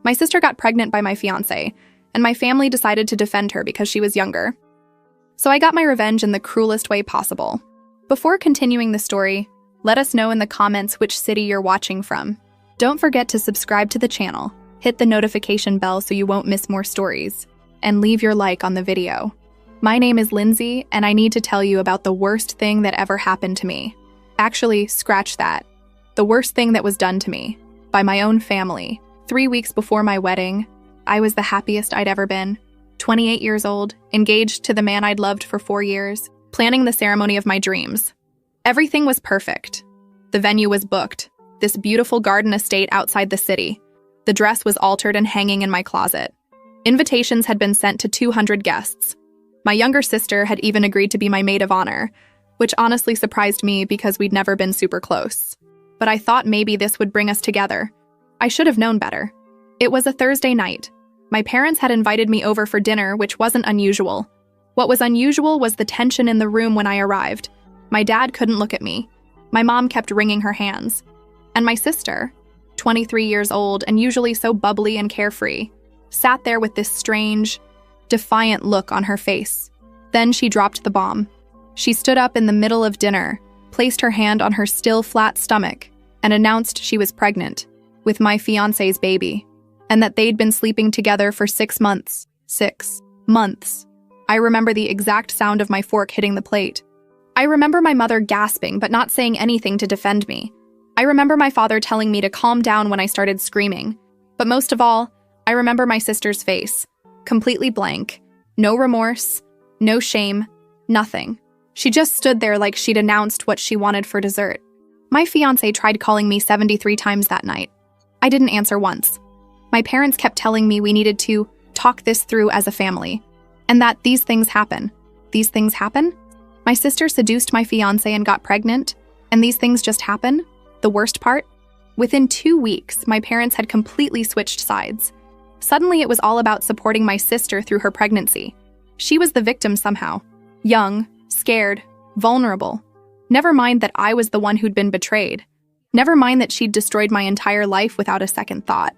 My sister got pregnant by my fiancé, and my family decided to defend her because she was younger. So I got my revenge in the cruelest way possible. Before continuing the story, let us know in the comments which city you're watching from. Don't forget to subscribe to the channel, hit the notification bell so you won't miss more stories, and leave your like on the video. My name is Lindsay, and I need to tell you about the worst thing that ever happened to me. Actually, scratch that. The worst thing that was done to me, by my own family. 3 weeks before my wedding, I was the happiest I'd ever been. 28 years old, engaged to the man I'd loved for 4 years, planning the ceremony of my dreams. Everything was perfect. The venue was booked, this beautiful garden estate outside the city. The dress was altered and hanging in my closet. Invitations had been sent to 200 guests. My younger sister had even agreed to be my maid of honor, which honestly surprised me because we'd never been super close. But I thought maybe this would bring us together. I should have known better. It was a Thursday night. My parents had invited me over for dinner, which wasn't unusual. What was unusual was the tension in the room when I arrived. My dad couldn't look at me. My mom kept wringing her hands. And my sister, 23 years old and usually so bubbly and carefree, sat there with this strange, defiant look on her face. Then she dropped the bomb. She stood up in the middle of dinner, placed her hand on her still flat stomach, and announced she was pregnant with my fiancé's baby, and that they'd been sleeping together for 6 months. 6 months. I remember the exact sound of my fork hitting the plate. I remember my mother gasping but not saying anything to defend me. I remember my father telling me to calm down when I started screaming. But most of all, I remember my sister's face, completely blank, no remorse, no shame, nothing. She just stood there like she'd announced what she wanted for dessert. My fiancé tried calling me 73 times that night. I didn't answer once. My parents kept telling me we needed to talk this through as a family, and that these things happen. These things happen? My sister seduced my fiancé and got pregnant, and these things just happen? The worst part? Within 2 weeks, my parents had completely switched sides. Suddenly, it was all about supporting my sister through her pregnancy. She was the victim somehow. Young, scared, vulnerable. Never mind that I was the one who'd been betrayed. Never mind that she'd destroyed my entire life without a second thought.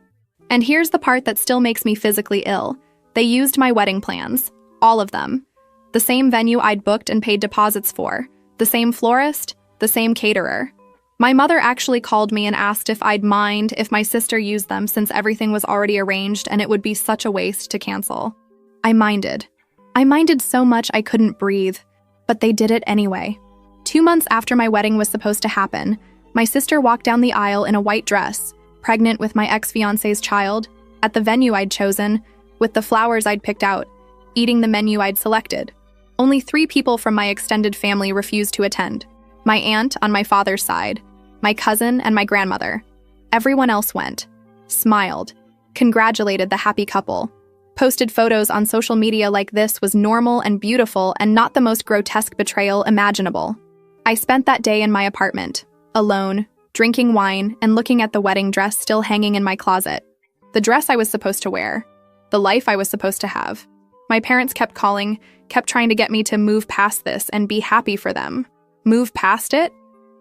And here's the part that still makes me physically ill. They used my wedding plans. All of them. The same venue I'd booked and paid deposits for. The same florist. The same caterer. My mother actually called me and asked if I'd mind if my sister used them since everything was already arranged and it would be such a waste to cancel. I minded. I minded so much I couldn't breathe. But they did it anyway. 2 months after my wedding was supposed to happen, my sister walked down the aisle in a white dress, pregnant with my ex-fiancé's child, at the venue I'd chosen, with the flowers I'd picked out, eating the menu I'd selected. Only 3 people from my extended family refused to attend. My aunt on my father's side, my cousin, and my grandmother. Everyone else went, smiled, congratulated the happy couple, posted photos on social media like this was normal and beautiful and not the most grotesque betrayal imaginable. I spent that day in my apartment, alone, drinking wine and looking at the wedding dress still hanging in my closet. The dress I was supposed to wear. The life I was supposed to have. My parents kept calling, kept trying to get me to move past this and be happy for them. Move past it?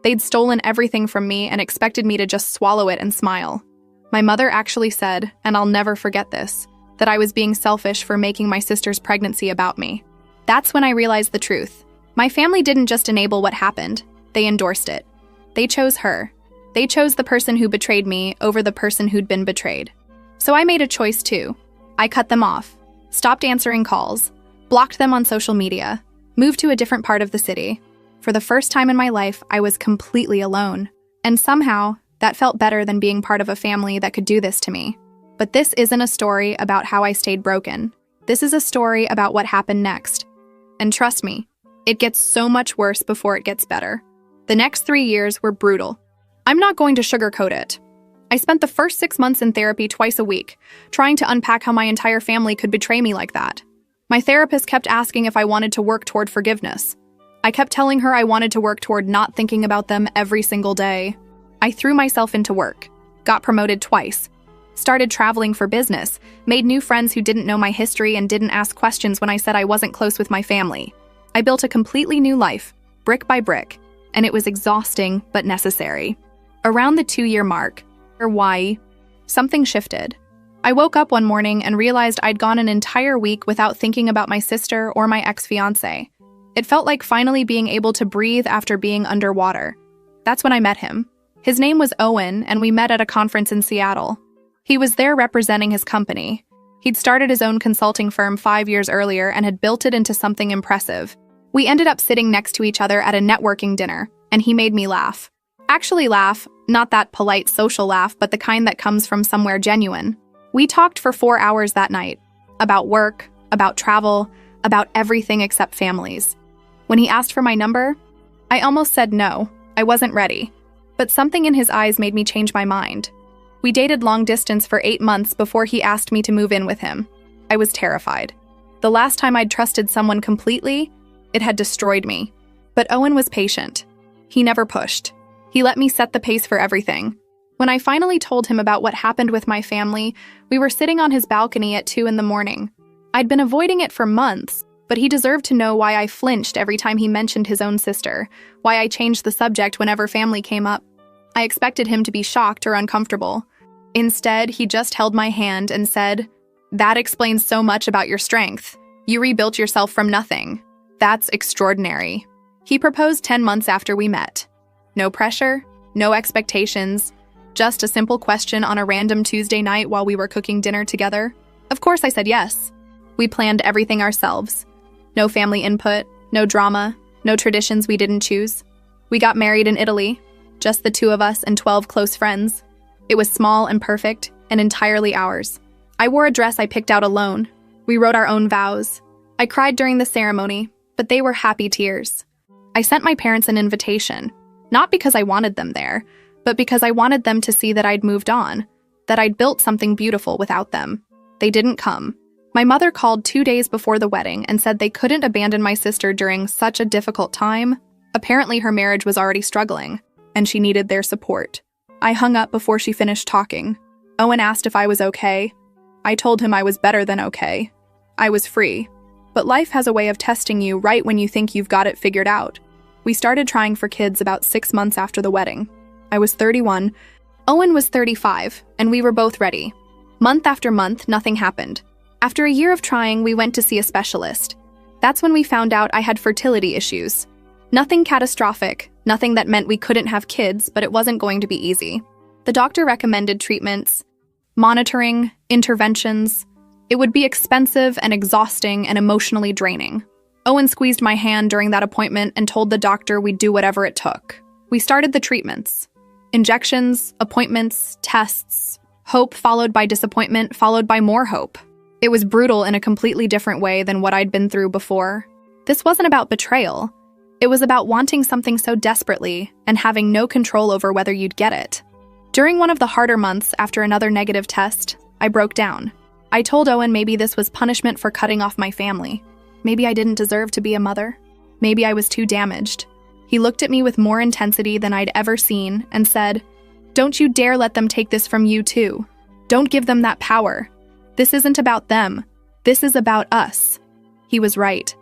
They'd stolen everything from me and expected me to just swallow it and smile. My mother actually said, and I'll never forget this, that I was being selfish for making my sister's pregnancy about me. That's when I realized the truth. My family didn't just enable what happened, they endorsed it. They chose her. They chose the person who betrayed me over the person who'd been betrayed. So I made a choice too. I cut them off, stopped answering calls, blocked them on social media, moved to a different part of the city. For the first time in my life, I was completely alone. And somehow, that felt better than being part of a family that could do this to me. But this isn't a story about how I stayed broken. This is a story about what happened next. And trust me, it gets so much worse before it gets better. The next 3 years were brutal. I'm not going to sugarcoat it. I spent the first 6 months in therapy twice a week, trying to unpack how my entire family could betray me like that. My therapist kept asking if I wanted to work toward forgiveness. I kept telling her I wanted to work toward not thinking about them every single day. I threw myself into work, got promoted twice, started traveling for business, made new friends who didn't know my history and didn't ask questions when I said I wasn't close with my family. I built a completely new life, brick by brick, and it was exhausting but necessary. Around the 2-year mark, or why, something shifted. I woke up one morning and realized I'd gone an entire week without thinking about my sister or my ex-fiancé. It felt like finally being able to breathe after being underwater. That's when I met him. His name was Owen, and we met at a conference in Seattle. He was there representing his company. He'd started his own consulting firm 5 years earlier and had built it into something impressive. We ended up sitting next to each other at a networking dinner, and he made me laugh. Actually laugh, not that polite social laugh, but the kind that comes from somewhere genuine. We talked for 4 hours that night. About work, about travel, about everything except families. When he asked for my number, I almost said no. I wasn't ready. But something in his eyes made me change my mind. We dated long distance for 8 months before he asked me to move in with him. I was terrified. The last time I'd trusted someone completely, it had destroyed me. But Owen was patient. He never pushed. He let me set the pace for everything. When I finally told him about what happened with my family, we were sitting on his balcony at 2 a.m. I'd been avoiding it for months, but he deserved to know why I flinched every time he mentioned his own sister, why I changed the subject whenever family came up. I expected him to be shocked or uncomfortable. Instead, he just held my hand and said, "That explains so much about your strength. You rebuilt yourself from nothing. That's extraordinary." He proposed 10 months after we met. No pressure, no expectations, just a simple question on a random Tuesday night while we were cooking dinner together. Of course I said yes. We planned everything ourselves. No family input, no drama, no traditions we didn't choose. We got married in Italy, just the 2 of us and 12 close friends. It was small and perfect, and entirely ours. I wore a dress I picked out alone. We wrote our own vows. I cried during the ceremony, but they were happy tears. I sent my parents an invitation, not because I wanted them there, but because I wanted them to see that I'd moved on, that I'd built something beautiful without them. They didn't come. My mother called 2 days before the wedding and said they couldn't abandon my sister during such a difficult time. Apparently her marriage was already struggling, and she needed their support. I hung up before she finished talking. Owen asked if I was okay. I told him I was better than okay. I was free. But life has a way of testing you right when you think you've got it figured out. We started trying for kids about 6 months after the wedding. I was 31. Owen was 35, and we were both ready. Month after month, nothing happened. After a year of trying, we went to see a specialist. That's when we found out I had fertility issues. Nothing catastrophic, nothing that meant we couldn't have kids, but it wasn't going to be easy. The doctor recommended treatments, monitoring, interventions. It would be expensive and exhausting and emotionally draining. Owen squeezed my hand during that appointment and told the doctor we'd do whatever it took. We started the treatments. Injections, appointments, tests. Hope followed by disappointment, followed by more hope. It was brutal in a completely different way than what I'd been through before. This wasn't about betrayal. It was about wanting something so desperately and having no control over whether you'd get it. During one of the harder months after another negative test, I broke down. I told Owen maybe this was punishment for cutting off my family. Maybe I didn't deserve to be a mother. Maybe I was too damaged. He looked at me with more intensity than I'd ever seen and said, "Don't you dare let them take this from you too. Don't give them that power. This isn't about them. This is about us." He was right.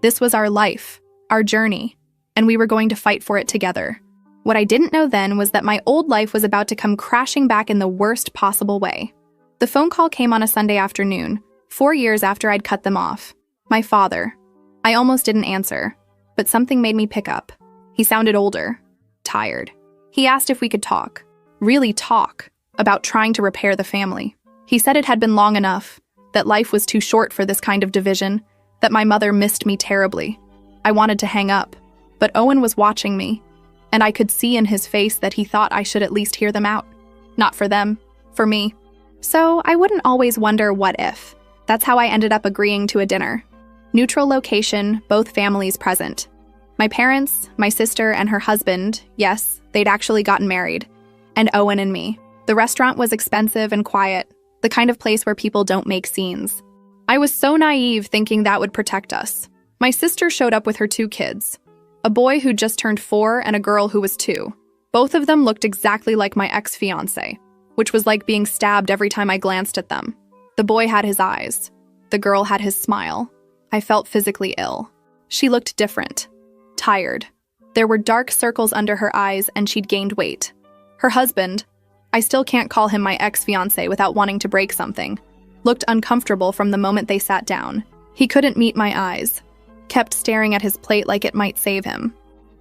This was our life, our journey, and we were going to fight for it together. What I didn't know then was that my old life was about to come crashing back in the worst possible way. The phone call came on a Sunday afternoon, 4 years after I'd cut them off. My father. I almost didn't answer, but something made me pick up. He sounded older, tired. He asked if we could talk, really talk, about trying to repair the family. He said it had been long enough, that life was too short for this kind of division, that my mother missed me terribly. I wanted to hang up, but Owen was watching me, and I could see in his face that he thought I should at least hear them out. Not for them, for me. So I wouldn't always wonder what if. That's how I ended up agreeing to a dinner. Neutral location, both families present. My parents, my sister, and her husband, yes, they'd actually gotten married. And Owen and me. The restaurant was expensive and quiet, the kind of place where people don't make scenes. I was so naive thinking that would protect us. My sister showed up with her 2 kids, a boy who just turned 4 and a girl who was 2. Both of them looked exactly like my ex-fiancé, which was like being stabbed every time I glanced at them. The boy had his eyes. The girl had his smile. I felt physically ill. She looked different, tired. There were dark circles under her eyes and she'd gained weight. Her husband, I still can't call him my ex-fiancé without wanting to break something. Looked uncomfortable from the moment they sat down. He couldn't meet my eyes. Kept staring at his plate like it might save him.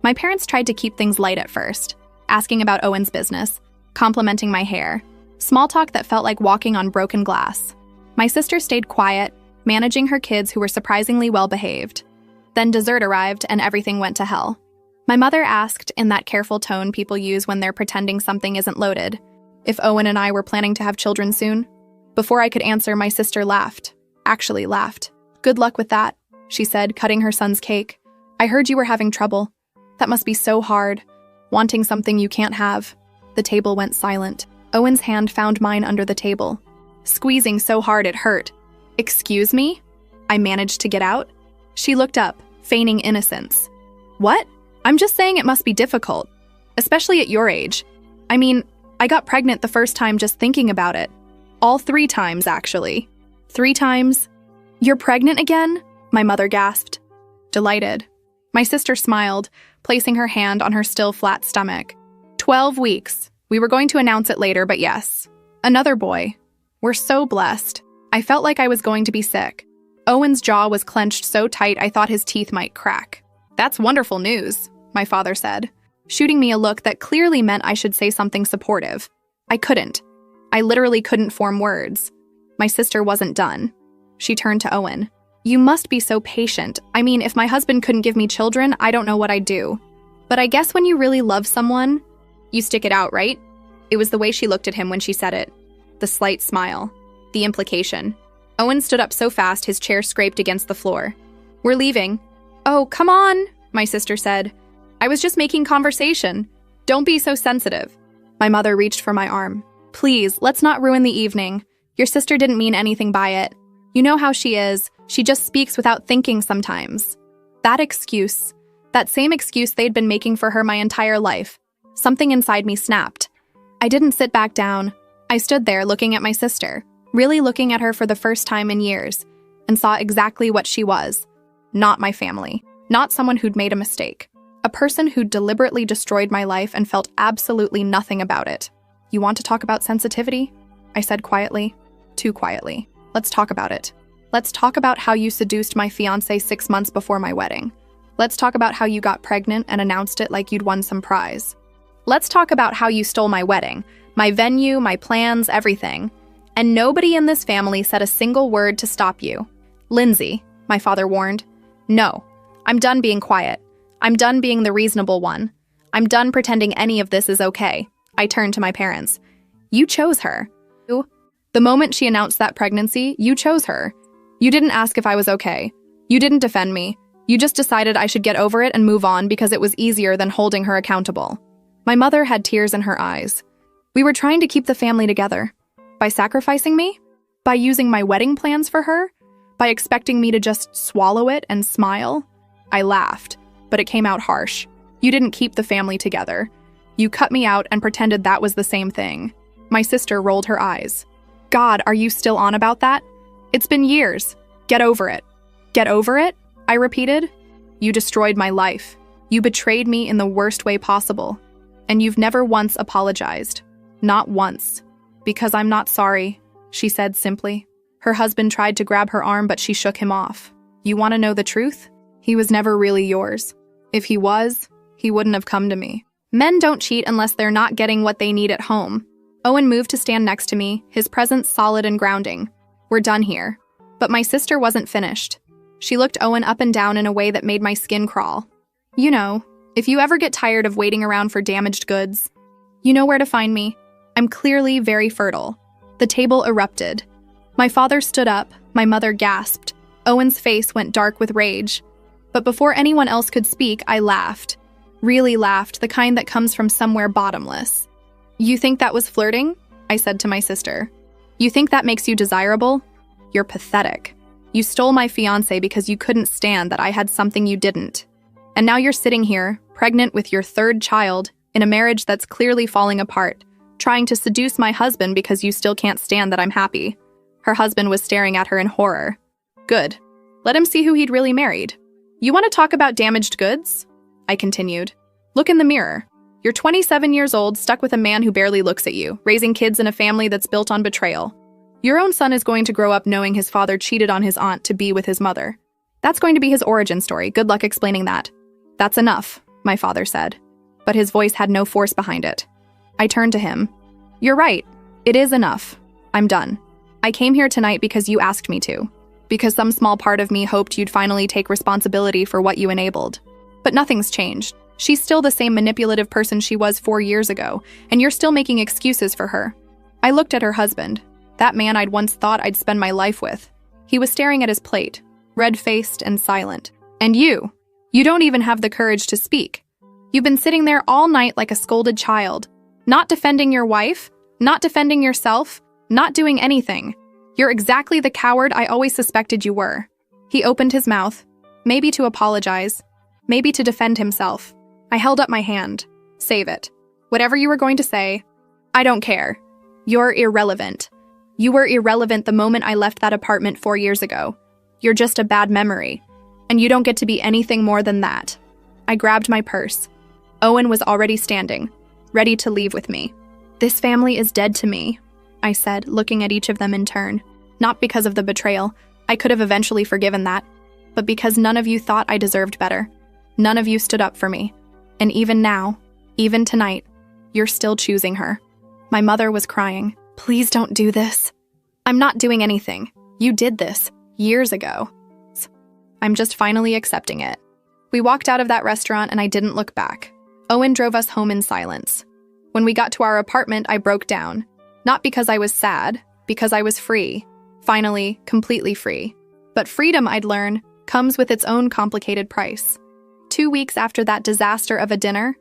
My parents tried to keep things light at first, asking about Owen's business, complimenting my hair. Small talk that felt like walking on broken glass. My sister stayed quiet, managing her kids who were surprisingly well-behaved. Then dessert arrived and everything went to hell. My mother asked, in that careful tone people use when they're pretending something isn't loaded, if Owen and I were planning to have children soon. Before I could answer, my sister laughed. Actually laughed. "Good luck with that," she said, cutting her son's cake. "I heard you were having trouble. That must be so hard, wanting something you can't have." The table went silent. Owen's hand found mine under the table, squeezing so hard it hurt. "Excuse me?" I managed to get out. She looked up, feigning innocence. "What? I'm just saying it must be difficult, especially at your age. I mean, I got pregnant the first time just thinking about it. All 3 times, actually." "3 times? You're pregnant again?" my mother gasped. Delighted. My sister smiled, placing her hand on her still flat stomach. 12 weeks. We were going to announce it later, but yes. Another boy. We're so blessed. I felt like I was going to be sick. Owen's jaw was clenched so tight I thought his teeth might crack. "That's wonderful news," my father said, shooting me a look that clearly meant I should say something supportive. I couldn't. I literally couldn't form words. My sister wasn't done. She turned to Owen. "You must be so patient. I mean, if my husband couldn't give me children, I don't know what I'd do. But I guess when you really love someone, you stick it out, right?" It was the way she looked at him when she said it. The slight smile. The implication. Owen stood up so fast his chair scraped against the floor. "We're leaving." "Oh, come on," my sister said. "I was just making conversation. Don't be so sensitive." My mother reached for my arm. "Please, let's not ruin the evening. Your sister didn't mean anything by it. You know how she is. She just speaks without thinking sometimes." That excuse. That same excuse they'd been making for her my entire life. Something inside me snapped. I didn't sit back down. I stood there looking at my sister, really looking at her for the first time in years, and saw exactly what she was. Not my family. Not someone who'd made a mistake. A person who'd deliberately destroyed my life and felt absolutely nothing about it. "You want to talk about sensitivity?" I said quietly. Too quietly. "Let's talk about it. Let's talk about how you seduced my fiancé 6 months before my wedding. Let's talk about how you got pregnant and announced it like you'd won some prize. Let's talk about how you stole my wedding, my venue, my plans, everything. And nobody in this family said a single word to stop you." "Lindsay," my father warned. "No. I'm done being quiet. I'm done being the reasonable one. I'm done pretending any of this is okay." I turned to my parents. "You chose her. The moment she announced that pregnancy, you chose her. You didn't ask if I was okay. You didn't defend me. You just decided I should get over it and move on because it was easier than holding her accountable." My mother had tears in her eyes. "We were trying to keep the family together. By sacrificing me? By using my wedding plans for her? By expecting me to just swallow it and smile?" I laughed, but it came out harsh. "You didn't keep the family together. You cut me out and pretended that was the same thing." My sister rolled her eyes. "God, are you still on about that? It's been years. Get over it." "Get over it?" I repeated. "You destroyed my life. You betrayed me in the worst way possible. And you've never once apologized. Not once. Because I'm not sorry," she said simply. Her husband tried to grab her arm, but she shook him off. "You want to know the truth? He was never really yours. If he was, he wouldn't have come to me. Men don't cheat unless they're not getting what they need at home." Owen moved to stand next to me, his presence solid and grounding. "We're done here." But my sister wasn't finished. She looked Owen up and down in a way that made my skin crawl. "You know, if you ever get tired of waiting around for damaged goods, you know where to find me. I'm clearly very fertile." The table erupted. My father stood up, my mother gasped. Owen's face went dark with rage. But before anyone else could speak, I laughed. Really laughed, the kind that comes from somewhere bottomless. "You think that was flirting?" I said to my sister. "You think that makes you desirable? You're pathetic. You stole my fiancé because you couldn't stand that I had something you didn't. And now you're sitting here, pregnant with your 3rd child, in a marriage that's clearly falling apart, trying to seduce my husband because you still can't stand that I'm happy." Her husband was staring at her in horror. "Good. Let him see who he'd really married. You want to talk about damaged goods?" I continued. "Look in the mirror. You're 27 years old, stuck with a man who barely looks at you, raising kids in a family that's built on betrayal. Your own son is going to grow up knowing his father cheated on his aunt to be with his mother. That's going to be his origin story. Good luck explaining that. That's enough, my father said. But his voice had no force behind it. I turned to him. You're right. It is enough. I'm done. I came here tonight because you asked me to. Because some small part of me hoped you'd finally take responsibility for what you enabled. But nothing's changed. She's still the same manipulative person she was 4 years ago, and you're still making excuses for her. I looked at her husband, that man I'd once thought I'd spend my life with. He was staring at his plate, red-faced and silent. And you don't even have the courage to speak. You've been sitting there all night like a scolded child, not defending your wife, not defending yourself, not doing anything. You're exactly the coward I always suspected you were. He opened his mouth, maybe to apologize, maybe to defend himself. I held up my hand. Save it. Whatever you were going to say, I don't care. You're irrelevant. You were irrelevant the moment I left that apartment 4 years ago. You're just a bad memory, and you don't get to be anything more than that. I grabbed my purse. Owen was already standing, ready to leave with me. This family is dead to me, I said, looking at each of them in turn. Not because of the betrayal. I could have eventually forgiven that. But because none of you thought I deserved better. None of you stood up for me. And even now, even tonight, you're still choosing her. My mother was crying. Please don't do this. I'm not doing anything. You did this years ago. I'm just finally accepting it. We walked out of that restaurant and I didn't look back. Owen drove us home in silence. When we got to our apartment, I broke down. Not because I was sad, because I was free. Finally, completely free. But freedom, I'd learn, comes with its own complicated price. 2 weeks after that disaster of a dinner,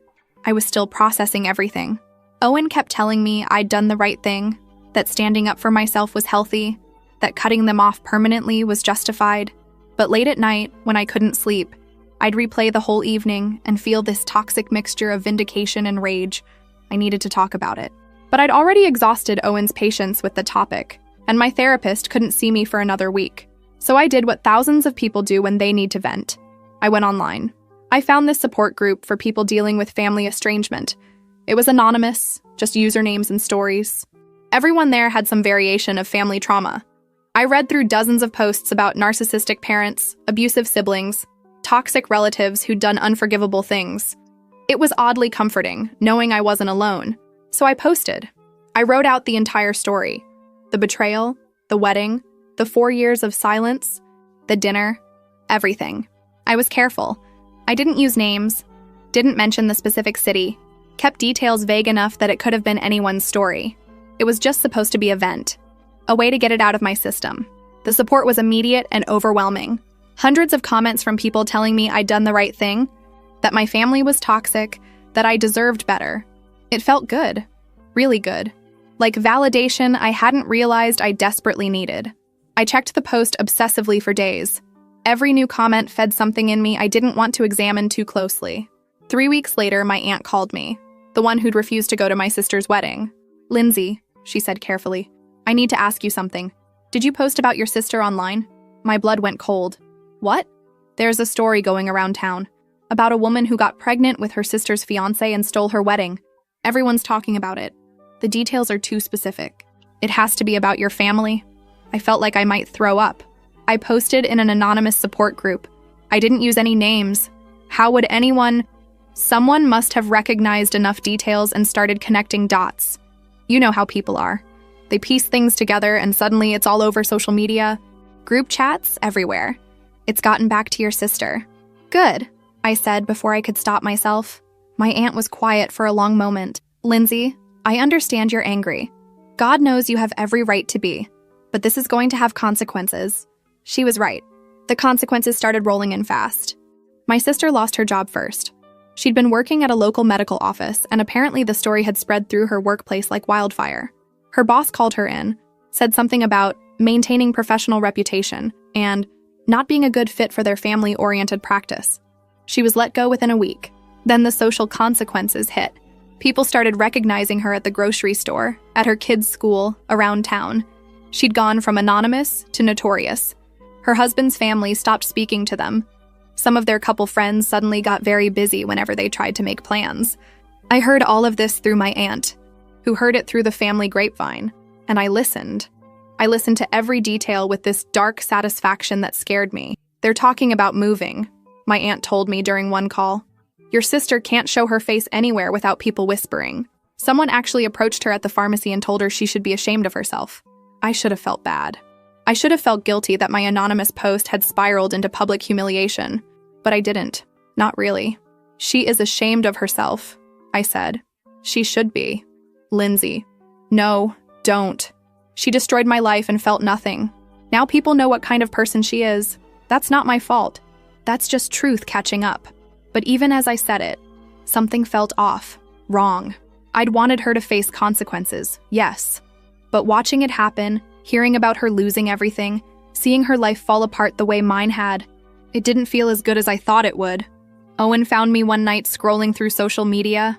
I was still processing everything. Owen kept telling me I'd done the right thing, that standing up for myself was healthy, that cutting them off permanently was justified. But late at night, when I couldn't sleep, I'd replay the whole evening and feel this toxic mixture of vindication and rage. I needed to talk about it. But I'd already exhausted Owen's patience with the topic, and my therapist couldn't see me for another week. So I did what thousands of people do when they need to vent. I went online. I found this support group for people dealing with family estrangement. It was anonymous, just usernames and stories. Everyone there had some variation of family trauma. I read through dozens of posts about narcissistic parents, abusive siblings, toxic relatives who'd done unforgivable things. It was oddly comforting, knowing I wasn't alone. So I posted. I wrote out the entire story. The betrayal, the wedding, the 4 years of silence, the dinner, everything. I was careful. I didn't use names, didn't mention the specific city, kept details vague enough that it could have been anyone's story. It was just supposed to be a vent, a way to get it out of my system. The support was immediate and overwhelming. Hundreds of comments from people telling me I'd done the right thing, that my family was toxic, that I deserved better. It felt good, really good. Like validation I hadn't realized I desperately needed. I checked the post obsessively for days. Every new comment fed something in me I didn't want to examine too closely. 3 weeks later, my aunt called me, the one who'd refused to go to my sister's wedding. Lindsay, she said carefully, I need to ask you something. Did you post about your sister online? My blood went cold. What? There's a story going around town about a woman who got pregnant with her sister's fiancé and stole her wedding. Everyone's talking about it. The details are too specific. It has to be about your family. I felt like I might throw up. I posted in an anonymous support group. I didn't use any names. How would anyone? Someone must have recognized enough details and started connecting dots. You know how people are. They piece things together and suddenly it's all over social media. Group chats everywhere. It's gotten back to your sister. Good, I said before I could stop myself. My aunt was quiet for a long moment. Lindsay, I understand you're angry. God knows you have every right to be. But this is going to have consequences. She was right. The consequences started rolling in fast. My sister lost her job first. She'd been working at a local medical office, and apparently the story had spread through her workplace like wildfire. Her boss called her in, said something about maintaining professional reputation and not being a good fit for their family-oriented practice. She was let go within a week. Then the social consequences hit. People started recognizing her at the grocery store, at her kids' school, around town. She'd gone from anonymous to notorious. Her husband's family stopped speaking to them. Some of their couple friends suddenly got very busy whenever they tried to make plans. I heard all of this through my aunt, who heard it through the family grapevine, and I listened. I listened to every detail with this dark satisfaction that scared me. They're talking about moving, my aunt told me during one call. Your sister can't show her face anywhere without people whispering. Someone actually approached her at the pharmacy and told her she should be ashamed of herself. I should have felt bad. I should have felt guilty that my anonymous post had spiraled into public humiliation, but I didn't. Not really. She is ashamed of herself, I said. She should be. Lindsay. No, don't. She destroyed my life and felt nothing. Now people know what kind of person she is. That's not my fault. That's just truth catching up. But even as I said it, something felt off, wrong. I'd wanted her to face consequences, yes. But watching it happen, hearing about her losing everything, seeing her life fall apart the way mine had, it didn't feel as good as I thought it would. Owen found me one night scrolling through social media,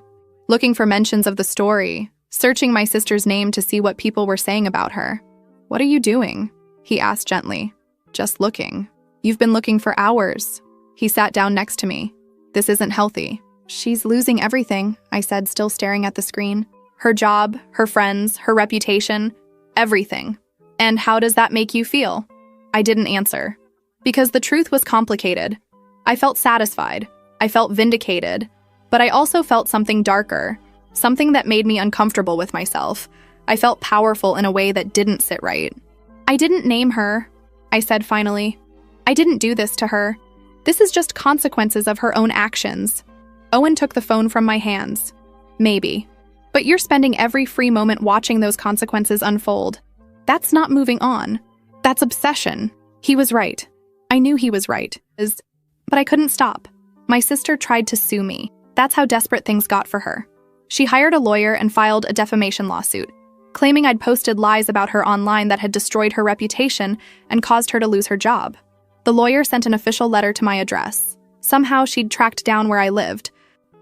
looking for mentions of the story, searching my sister's name to see what people were saying about her. "What are you doing?" he asked gently. "Just looking." "You've been looking for hours." He sat down next to me. "This isn't healthy." "She's losing everything," I said, still staring at the screen. "Her job, her friends, her reputation, everything. And how does that make you feel?" I didn't answer. Because the truth was complicated. I felt satisfied. I felt vindicated. But I also felt something darker. Something that made me uncomfortable with myself. I felt powerful in a way that didn't sit right. "I didn't name her," I said finally. "I didn't do this to her. This is just consequences of her own actions." Owen took the phone from my hands. "Maybe. But you're spending every free moment watching those consequences unfold. That's not moving on. That's obsession." He was right. I knew he was right. But I couldn't stop. My sister tried to sue me. That's how desperate things got for her. She hired a lawyer and filed a defamation lawsuit, claiming I'd posted lies about her online that had destroyed her reputation and caused her to lose her job. The lawyer sent an official letter to my address. Somehow she'd tracked down where I lived,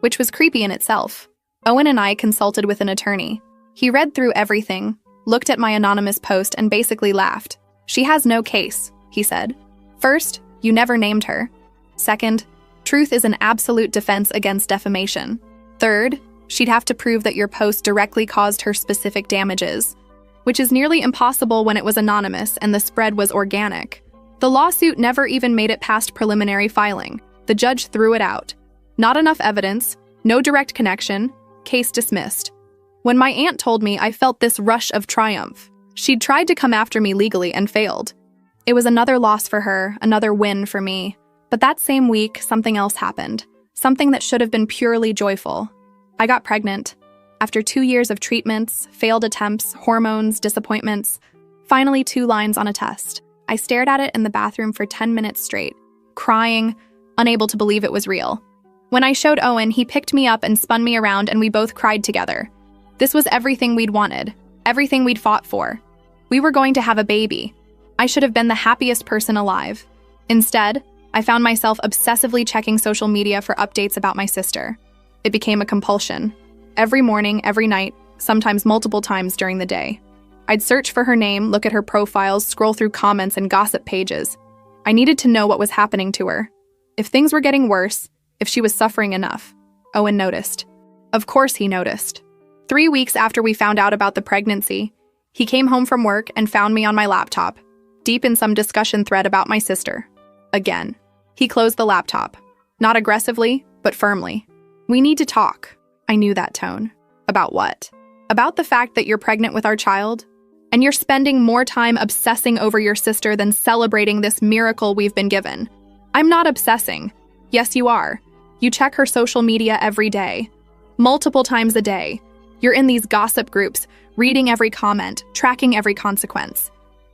which was creepy in itself. Owen and I consulted with an attorney. He read through everything, looked at my anonymous post, and basically laughed. "She has no case," he said. "First, you never named her. Second, truth is an absolute defense against defamation. Third, she'd have to prove that your post directly caused her specific damages, which is nearly impossible when it was anonymous and the spread was organic. The lawsuit never even made it past preliminary filing. The judge threw it out. Not enough evidence, no direct connection, case dismissed. When my aunt told me, I felt this rush of triumph. She'd tried to come after me legally and failed. It was another loss for her, another win for me. But that same week, something else happened. Something that should have been purely joyful. I got pregnant. After 2 years of treatments, failed attempts, hormones, disappointments, finally 2 lines on a test. I stared at it in the bathroom for 10 minutes straight, crying, unable to believe it was real. When I showed Owen, he picked me up and spun me around, and we both cried together. This was everything we'd wanted, everything we'd fought for. We were going to have a baby. I should have been the happiest person alive. Instead, I found myself obsessively checking social media for updates about my sister. It became a compulsion. Every morning, every night, sometimes multiple times during the day. I'd search for her name, look at her profiles, scroll through comments and gossip pages. I needed to know what was happening to her. If things were getting worse, if she was suffering enough. Owen noticed. Of course he noticed. 3 weeks after we found out about the pregnancy, he came home from work and found me on my laptop, deep in some discussion thread about my sister. Again. He closed the laptop. Not aggressively, but firmly. "We need to talk." I knew that tone. "About what?" "About the fact that you're pregnant with our child, and you're spending more time obsessing over your sister than celebrating this miracle we've been given." "I'm not obsessing." "Yes, you are. You check her social media every day. Multiple times a day. You're in these gossip groups, reading every comment, tracking every consequence.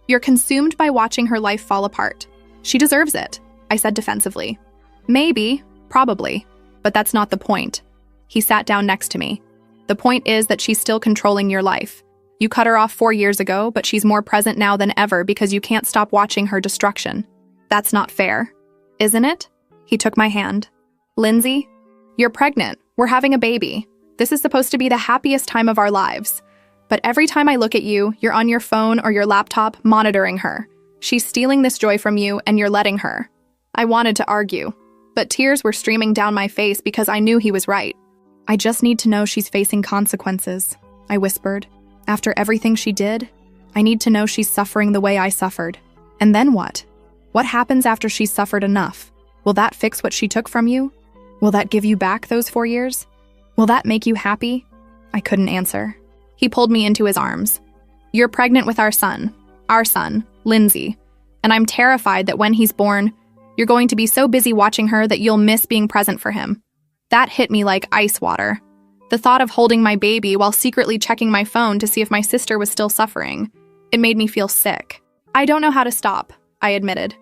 You're consumed by watching her life fall apart. She deserves it," I said defensively. "Maybe, probably, but that's not the point." He sat down next to me. "The point is that she's still controlling your life. You cut her off 4 years ago, but she's more present now than ever because you can't stop watching her destruction. That's not fair, isn't it?" He took my hand. "Lindsay, you're pregnant. We're having a baby. This is supposed to be the happiest time of our lives. But every time I look at you, you're on your phone or your laptop monitoring her. She's stealing this joy from you, and you're letting her." I wanted to argue, but tears were streaming down my face because I knew he was right. I just need to know she's facing consequences, I whispered. After everything she did, I need to know she's suffering the way I suffered. And then what? What happens after she's suffered enough? Will that fix what she took from you? Will that give you back those 4 years? Will that make you happy? I couldn't answer. He pulled me into his arms. You're pregnant with our son, Lindsay, and I'm terrified that when he's born, you're going to be so busy watching her that you'll miss being present for him. That hit me like ice water. The thought of holding my baby while secretly checking my phone to see if my sister was still suffering, it made me feel sick. I don't know how to stop, I admitted.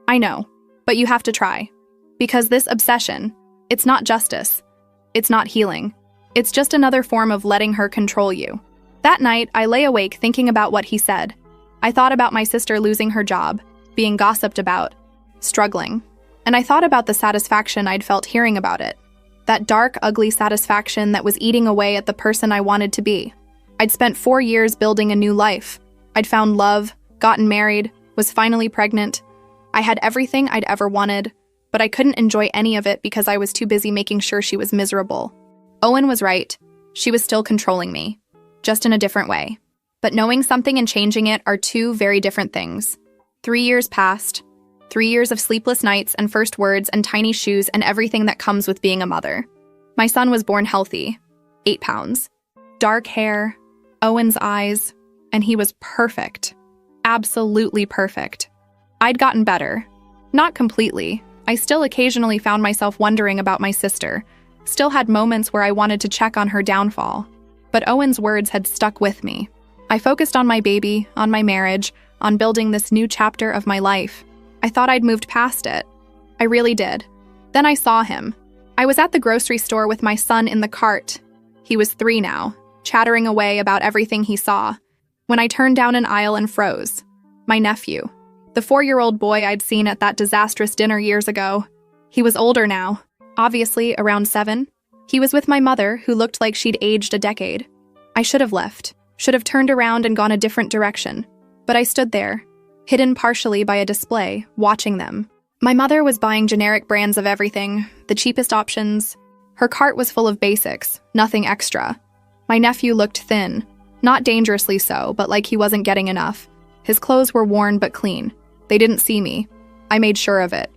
I know, but you have to try. Because this obsession, it's not justice. It's not healing. It's just another form of letting her control you. That night, I lay awake thinking about what he said. I thought about my sister losing her job, being gossiped about, struggling. And I thought about the satisfaction I'd felt hearing about it. That dark, ugly satisfaction that was eating away at the person I wanted to be. I'd spent 4 years building a new life. I'd found love, gotten married, was finally pregnant. I had everything I'd ever wanted, but I couldn't enjoy any of it because I was too busy making sure she was miserable. Owen was right. She was still controlling me, just in a different way. But knowing something and changing it are two very different things. 3 years passed. 3 years of sleepless nights and first words and tiny shoes and everything that comes with being a mother. My son was born healthy, 8 pounds. Dark hair, Owen's eyes, and he was perfect. Absolutely perfect. I'd gotten better. Not completely. I still occasionally found myself wondering about my sister. Still had moments where I wanted to check on her downfall. But Owen's words had stuck with me. I focused on my baby, on my marriage, on building this new chapter of my life. I thought I'd moved past it. I really did. Then I saw him. I was at the grocery store with my son in the cart. He was 3 now, chattering away about everything he saw. When I turned down an aisle and froze. My nephew. The 4-year-old boy I'd seen at that disastrous dinner years ago. He was older now, obviously around 7. He was with my mother, who looked like she'd aged a decade. I should have left, should have turned around and gone a different direction. But I stood there, hidden partially by a display, watching them. My mother was buying generic brands of everything, the cheapest options. Her cart was full of basics, nothing extra. My nephew looked thin, not dangerously so, but like he wasn't getting enough. His clothes were worn but clean. They didn't see me. I made sure of it.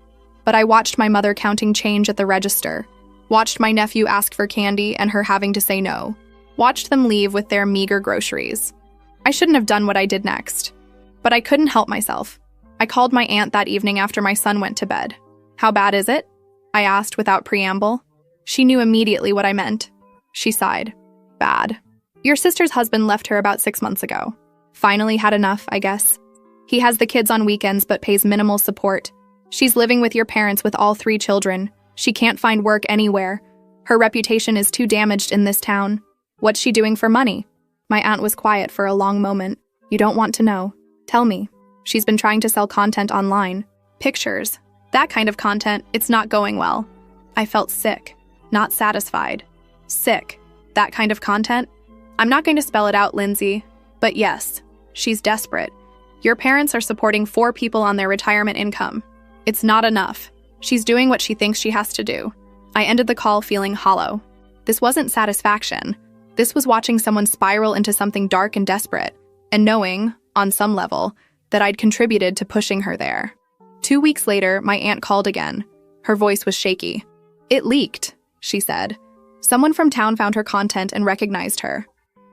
But I watched my mother counting change at the register, watched my nephew ask for candy and her having to say no, watched them leave with their meager groceries. I shouldn't have done what I did next. But I couldn't help myself. I called my aunt that evening after my son went to bed. How bad is it? I asked without preamble. She knew immediately what I meant. She sighed. Bad. Your sister's husband left her about 6 months ago. Finally had enough, I guess. He has the kids on weekends but pays minimal support. She's living with your parents with all 3 children. She can't find work anywhere. Her reputation is too damaged in this town. What's she doing for money? My aunt was quiet for a long moment. You don't want to know. Tell me. She's been trying to sell content online. Pictures. That kind of content, it's not going well. I felt sick. Not satisfied. Sick. That kind of content? I'm not going to spell it out, Lindsay. But yes, she's desperate. Your parents are supporting 4 people on their retirement income. It's not enough. She's doing what she thinks she has to do. I ended the call feeling hollow. This wasn't satisfaction. This was watching someone spiral into something dark and desperate, and knowing, on some level, that I'd contributed to pushing her there. 2 weeks later, my aunt called again. Her voice was shaky. It leaked, she said. Someone from town found her content and recognized her.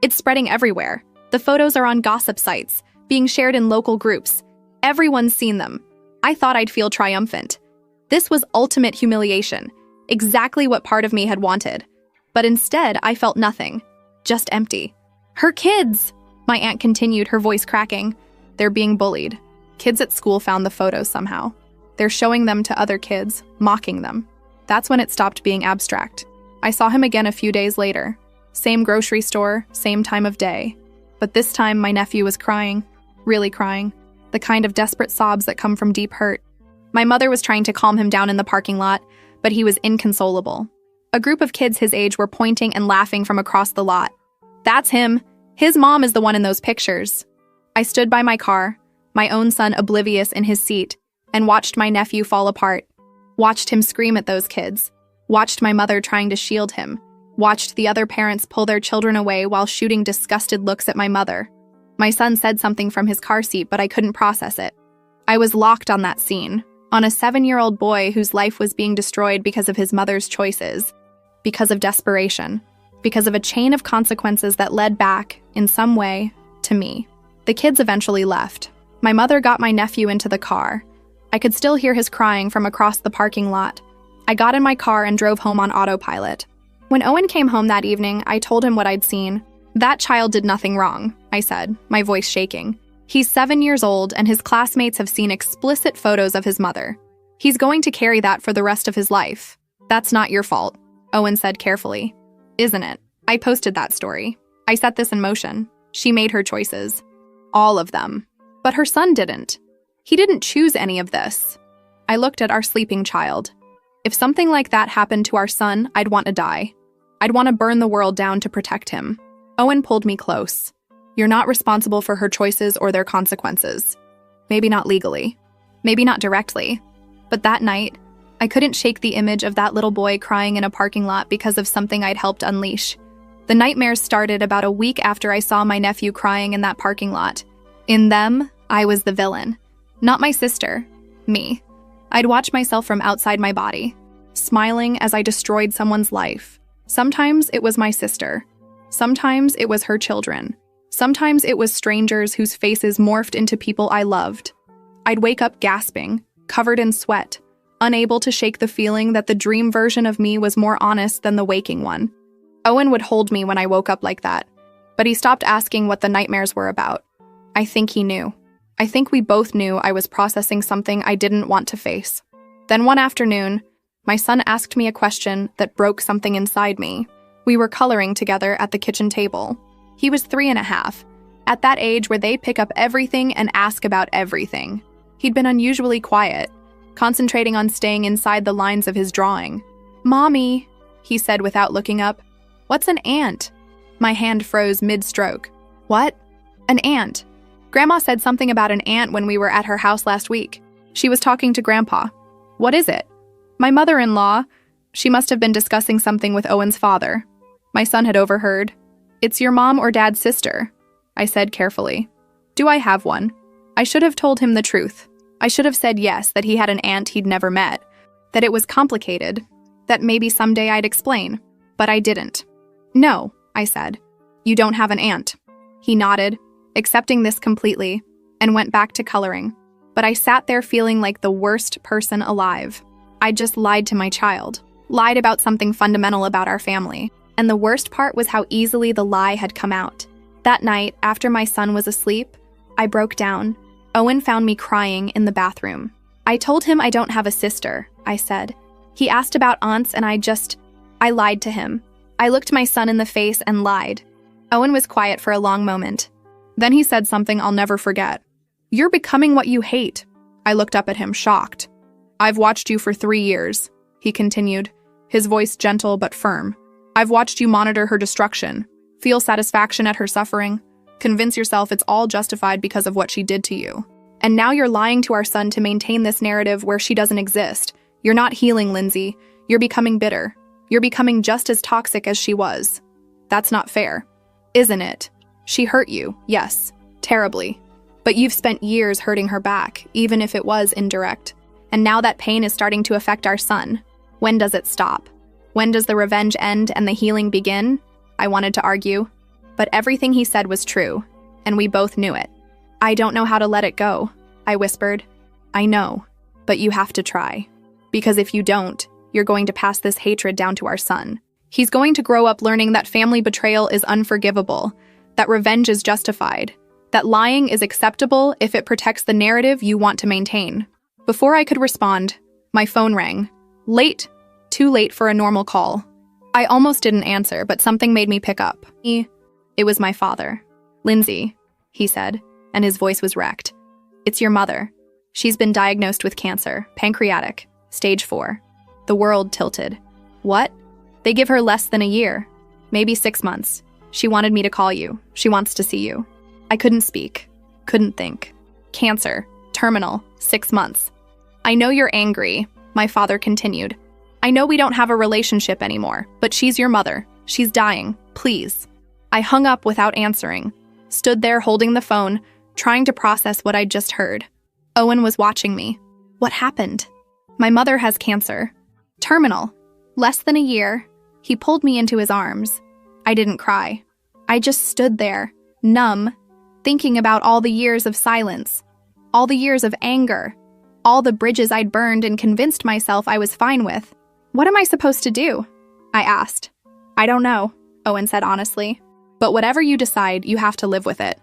It's spreading everywhere. The photos are on gossip sites, being shared in local groups. Everyone's seen them. I thought I'd feel triumphant. This was ultimate humiliation, exactly what part of me had wanted. But instead, I felt nothing, just empty. Her kids! My aunt continued, her voice cracking. They're being bullied. Kids at school found the photos somehow. They're showing them to other kids, mocking them. That's when it stopped being abstract. I saw him again a few days later. Same grocery store, same time of day. But this time, my nephew was crying, really crying, the kind of desperate sobs that come from deep hurt. My mother was trying to calm him down in the parking lot, but he was inconsolable. A group of kids his age were pointing and laughing from across the lot. That's him. His mom is the one in those pictures. I stood by my car, my own son oblivious in his seat, and watched my nephew fall apart. Watched him scream at those kids. Watched my mother trying to shield him. watched the other parents pull their children away while shooting disgusted looks at my mother. My son said something from his car seat, but I couldn't process it. I was locked on that scene, on a 7-year-old boy whose life was being destroyed because of his mother's choices, because of desperation, because of a chain of consequences that led back, in some way, to me. The kids eventually left. My mother got my nephew into the car. I could still hear his crying from across the parking lot. I got in my car and drove home on autopilot. When Owen came home that evening, I told him what I'd seen. "That child did nothing wrong," I said, my voice shaking. "He's 7 years old, and his classmates have seen explicit photos of his mother. He's going to carry that for the rest of his life. That's not your fault," Owen said carefully. "Isn't it? I posted that story. I set this in motion. She made her choices. All of them. But her son didn't. He didn't choose any of this." I looked at our sleeping child. If something like that happened to our son, I'd want to die. I'd want to burn the world down to protect him. Owen pulled me close. "You're not responsible for her choices or their consequences. Maybe not legally. Maybe not directly. But that night, I couldn't shake the image of that little boy crying in a parking lot because of something I'd helped unleash. The nightmares started about a week after I saw my nephew crying in that parking lot. In them, I was the villain. Not my sister. Me. I'd watch myself from outside my body, smiling as I destroyed someone's life. Sometimes it was my sister. Sometimes it was her children. Sometimes it was strangers whose faces morphed into people I loved. I'd wake up gasping, covered in sweat, unable to shake the feeling that the dream version of me was more honest than the waking one. Owen would hold me when I woke up like that, but he stopped asking what the nightmares were about. I think he knew. I think we both knew I was processing something I didn't want to face. Then one afternoon, my son asked me a question that broke something inside me. We were coloring together at the kitchen table. He was 3.5, at that age where they pick up everything and ask about everything. He'd been unusually quiet, concentrating on staying inside the lines of his drawing. "Mommy," he said without looking up, "what's an ant?" My hand froze mid-stroke. "What?" "An ant. Grandma said something about an ant when we were at her house last week. She was talking to Grandpa." "What is it?" "My mother-in-law. She must have been discussing something with Owen's father." My son had overheard. "It's your mom or dad's sister," I said carefully. "Do I have one?" I should have told him the truth. I should have said yes, that he had an aunt he'd never met, that it was complicated, that maybe someday I'd explain. But I didn't. "No," I said. "You don't have an aunt." He nodded, accepting this completely, and went back to coloring. But I sat there feeling like the worst person alive. I'd just lied to my child, lied about something fundamental about our family. And the worst part was how easily the lie had come out. That night, after my son was asleep, I broke down. Owen found me crying in the bathroom. "I told him I don't have a sister," I said. He asked about aunts and I lied to him. I looked my son in the face and lied. Owen was quiet for a long moment. Then he said something I'll never forget. "You're becoming what you hate." I looked up at him, shocked. "I've watched you for 3 years," he continued, his voice gentle but firm. "I've watched you monitor her destruction, feel satisfaction at her suffering, convince yourself it's all justified because of what she did to you. And now you're lying to our son to maintain this narrative where she doesn't exist. You're not healing, Lindsay. You're becoming bitter. You're becoming just as toxic as she was. That's not fair, isn't it? She hurt you, yes, terribly. But you've spent years hurting her back, even if it was indirect. And now that pain is starting to affect our son. When does it stop? When does the revenge end and the healing begin?" I wanted to argue. But everything he said was true, and we both knew it. "I don't know how to let it go," I whispered. "I know, but you have to try. Because if you don't, you're going to pass this hatred down to our son. He's going to grow up learning that family betrayal is unforgivable, that revenge is justified, that lying is acceptable if it protects the narrative you want to maintain." Before I could respond, my phone rang. Late, too late for a normal call. I almost didn't answer, but something made me pick up. It was my father. "Lindsay," he said, and his voice was wrecked. "It's your mother. She's been diagnosed with cancer, pancreatic, stage 4. The world tilted. "What?" "They give her less than a year, maybe 6 months. She wanted me to call you. She wants to see you." I couldn't speak, couldn't think. "Cancer, terminal, 6 months. I know you're angry," my father continued. "I know we don't have a relationship anymore, but she's your mother. She's dying, please." I hung up without answering, stood there holding the phone, trying to process what I'd just heard. Owen was watching me. What happened? My mother has cancer. Terminal. Less than a year. He pulled me into his arms. I didn't cry. I just stood there, numb, thinking about all the years of silence, all the years of anger, all the bridges I'd burned and convinced myself I was fine with. "What am I supposed to do?" I asked. "I don't know," Owen said honestly. "But whatever you decide, you have to live with it.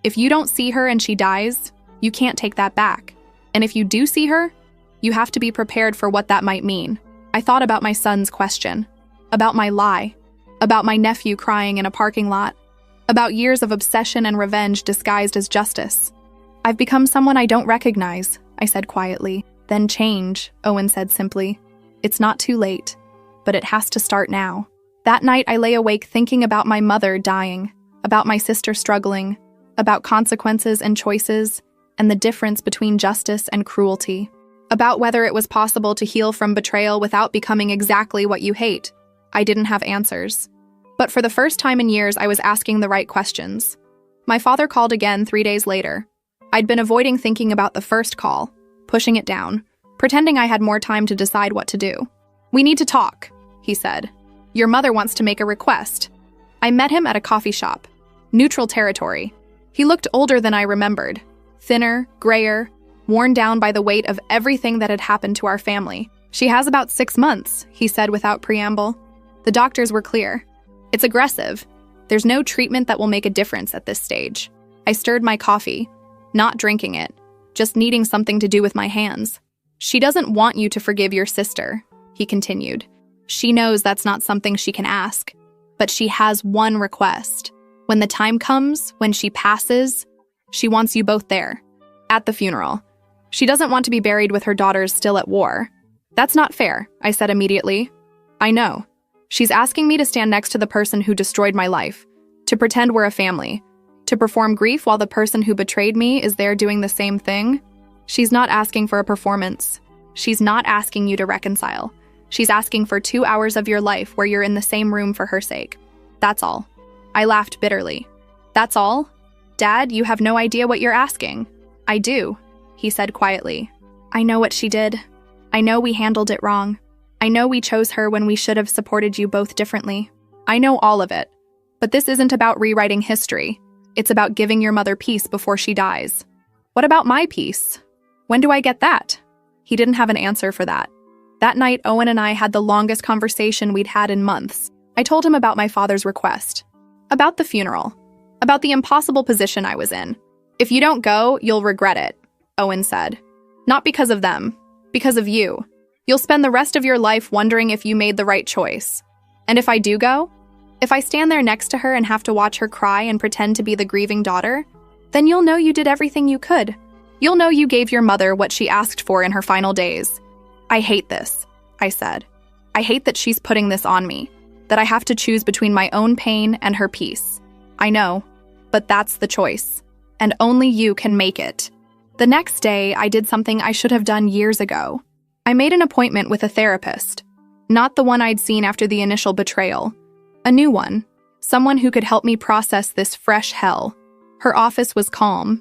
If you don't see her and she dies, you can't take that back. And if you do see her, you have to be prepared for what that might mean." I thought about my son's question, about my lie, about my nephew crying in a parking lot, about years of obsession and revenge disguised as justice. "I've become someone I don't recognize," I said quietly. "Then change," Owen said simply. "It's not too late, but it has to start now." That night I lay awake thinking about my mother dying, about my sister struggling, about consequences and choices, and the difference between justice and cruelty, about whether it was possible to heal from betrayal without becoming exactly what you hate. I didn't have answers. But for the first time in years, I was asking the right questions. My father called again 3 days later. I'd been avoiding thinking about the first call, pushing it down, pretending I had more time to decide what to do. "We need to talk," he said. "Your mother wants to make a request." I met him at a coffee shop. Neutral territory. He looked older than I remembered. Thinner, grayer, worn down by the weight of everything that had happened to our family. "She has about 6 months," he said without preamble. The doctors were clear. "It's aggressive. There's no treatment that will make a difference at this stage." I stirred my coffee, not drinking it, just needing something to do with my hands. "She doesn't want you to forgive your sister," he continued. "She knows that's not something she can ask, but she has one request. When the time comes, when she passes, she wants you both there, at the funeral. She doesn't want to be buried with her daughters still at war." "That's not fair," I said immediately. "I know. She's asking me to stand next to the person who destroyed my life, to pretend we're a family, to perform grief while the person who betrayed me is there doing the same thing. She's not asking for a performance. She's not asking you to reconcile. She's asking for 2 hours of your life where you're in the same room for her sake. That's all." I laughed bitterly. "That's all? Dad, you have no idea what you're asking." "I do," he said quietly. "I know what she did. I know we handled it wrong. I know we chose her when we should have supported you both differently. I know all of it. But this isn't about rewriting history. It's about giving your mother peace before she dies." "What about my peace? When do I get that?" He didn't have an answer for that. That night, Owen and I had the longest conversation we'd had in months. I told him about my father's request, about the funeral, about the impossible position I was in. "If you don't go, you'll regret it," Owen said. "Not because of them, because of you. You'll spend the rest of your life wondering if you made the right choice. And if I do go, if I stand there next to her and have to watch her cry and pretend to be the grieving daughter, then you'll know you did everything you could. You'll know you gave your mother what she asked for in her final days." "I hate this," I said. "I hate that she's putting this on me, that I have to choose between my own pain and her peace. I know, but that's the choice, and only you can make it." The next day, I did something I should have done years ago. I made an appointment with a therapist, not the one I'd seen after the initial betrayal. A new one, someone who could help me process this fresh hell. Her office was calm.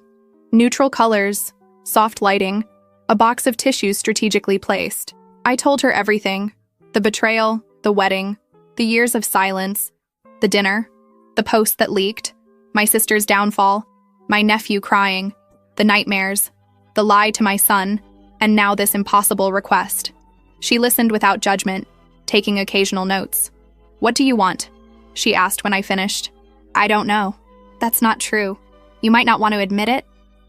Neutral colors, soft lighting, a box of tissues strategically placed. I told her everything: the betrayal, the wedding, the years of silence, the dinner, the post that leaked, my sister's downfall, my nephew crying, the nightmares, the lie to my son, and now this impossible request. She listened without judgment, taking occasional notes. "What do you want?" she asked when I finished. "I don't know." "That's not true. You might not want to admit it,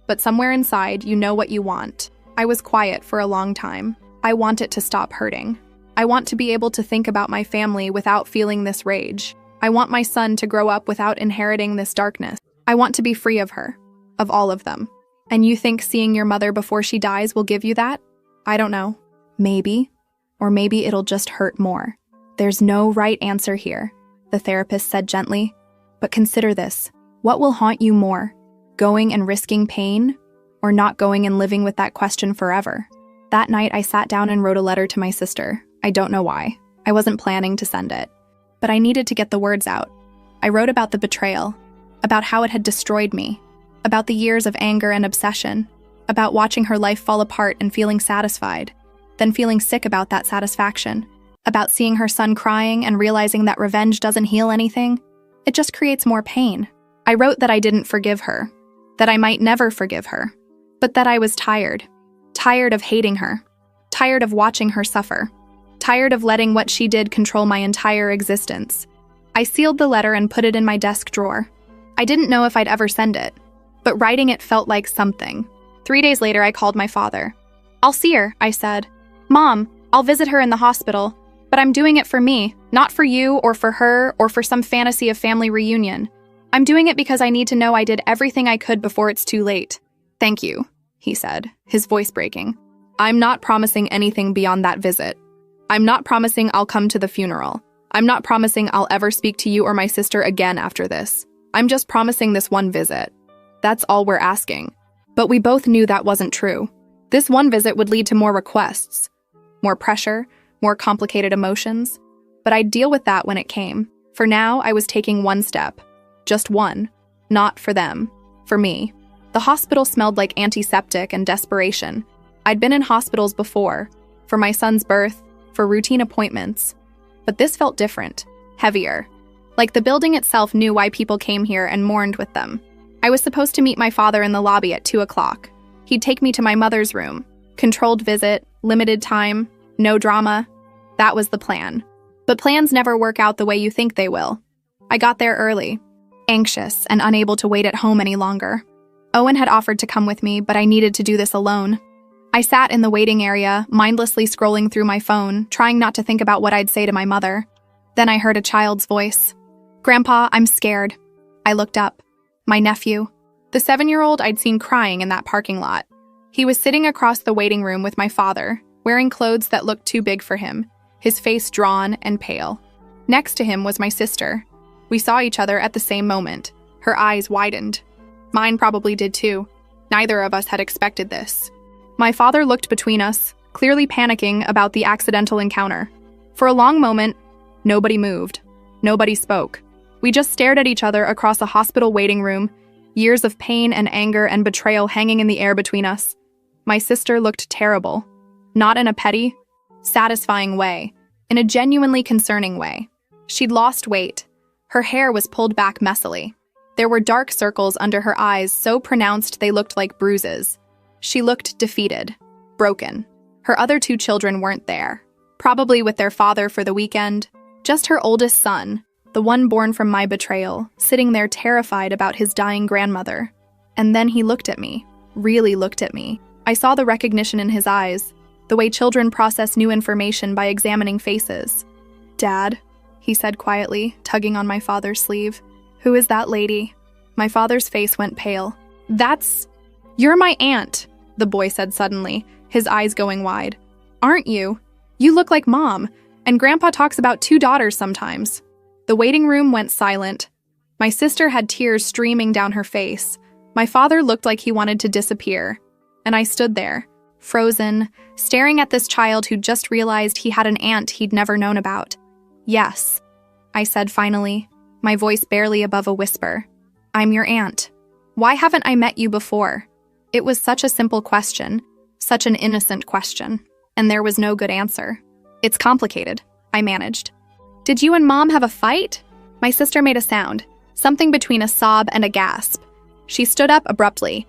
but somewhere inside you know what you want." I was quiet for a long time. I want it to stop hurting. I want to be able to think about my family without feeling this rage. I want my son to grow up without inheriting this darkness. I want to be free of her, of all of them. "And you think seeing your mother before she dies will give you that?" "I don't know. Maybe. Or maybe it'll just hurt more." "There's no right answer here," the therapist said gently. "But consider this. What will haunt you more? Going and risking pain, or not going and living with that question forever?" That night, I sat down and wrote a letter to my sister. I don't know why. I wasn't planning to send it. but I needed to get the words out. I wrote about the betrayal, about how it had destroyed me, about the years of anger and obsession, about watching her life fall apart and feeling satisfied, then feeling sick about that satisfaction, about seeing her son crying and realizing that revenge doesn't heal anything. It just creates more pain. I wrote that I didn't forgive her, that I might never forgive her, but that I was tired of hating her, tired of watching her suffer, tired of letting what she did control my entire existence. I sealed the letter and put it in my desk drawer. I didn't know if I'd ever send it, but writing it felt like something. 3 days later, I called my father. "I'll see her," I said. "Mom, I'll visit her in the hospital, but I'm doing it for me, not for you or for her or for some fantasy of family reunion. I'm doing it because I need to know I did everything I could before it's too late." "Thank you," he said, his voice breaking. "I'm not promising anything beyond that visit. I'm not promising I'll come to the funeral. I'm not promising I'll ever speak to you or my sister again after this. I'm just promising this one visit. That's all we're asking." But we both knew that wasn't true. This one visit would lead to more requests, more pressure, more complicated emotions. But I'd deal with that when it came. For now, I was taking one step. Just one. Not for them. For me. The hospital smelled like antiseptic and desperation. I'd been in hospitals before. For my son's birth, for routine appointments. But this felt different. Heavier. Like the building itself knew why people came here and mourned with them. I was supposed to meet my father in the lobby at 2 o'clock. He'd take me to my mother's room. Controlled visit, limited time, no drama. That was the plan. But plans never work out the way you think they will. I got there early, anxious and unable to wait at home any longer. Owen had offered to come with me, but I needed to do this alone. I sat in the waiting area, mindlessly scrolling through my phone, trying not to think about what I'd say to my mother. Then I heard a child's voice. "Grandpa, I'm scared." I looked up. My nephew, the 7-year-old I'd seen crying in that parking lot. He was sitting across the waiting room with my father, wearing clothes that looked too big for him, his face drawn and pale. Next to him was my sister. We saw each other at the same moment. Her eyes widened. Mine probably did too. Neither of us had expected this. My father looked between us, clearly panicking about the accidental encounter. For a long moment, nobody moved. Nobody spoke. We just stared at each other across a hospital waiting room, years of pain and anger and betrayal hanging in the air between us. My sister looked terrible. Not in a petty, satisfying way, in a genuinely concerning way. She'd lost weight. Her hair was pulled back messily. There were dark circles under her eyes so pronounced they looked like bruises. She looked defeated, broken. Her other 2 children weren't there, probably with their father for the weekend. Just her oldest son, the one born from my betrayal, sitting there terrified about his dying grandmother. And then he looked at me, really looked at me. I saw the recognition in his eyes, the way children process new information by examining faces. "Dad," he said quietly, tugging on my father's sleeve. "Who is that lady?" My father's face went pale. "You're my aunt," the boy said suddenly, his eyes going wide. "Aren't you? You look like Mom, and Grandpa talks about 2 daughters sometimes." The waiting room went silent. My sister had tears streaming down her face. My father looked like he wanted to disappear. And I stood there, frozen, staring at this child who'd just realized he had an aunt he'd never known about. "Yes," I said finally, my voice barely above a whisper. "I'm your aunt. Why haven't I met you before?" It was such a simple question, such an innocent question, and there was no good answer. "It's complicated," I managed. "Did you and Mom have a fight?" My sister made a sound, something between a sob and a gasp. She stood up abruptly.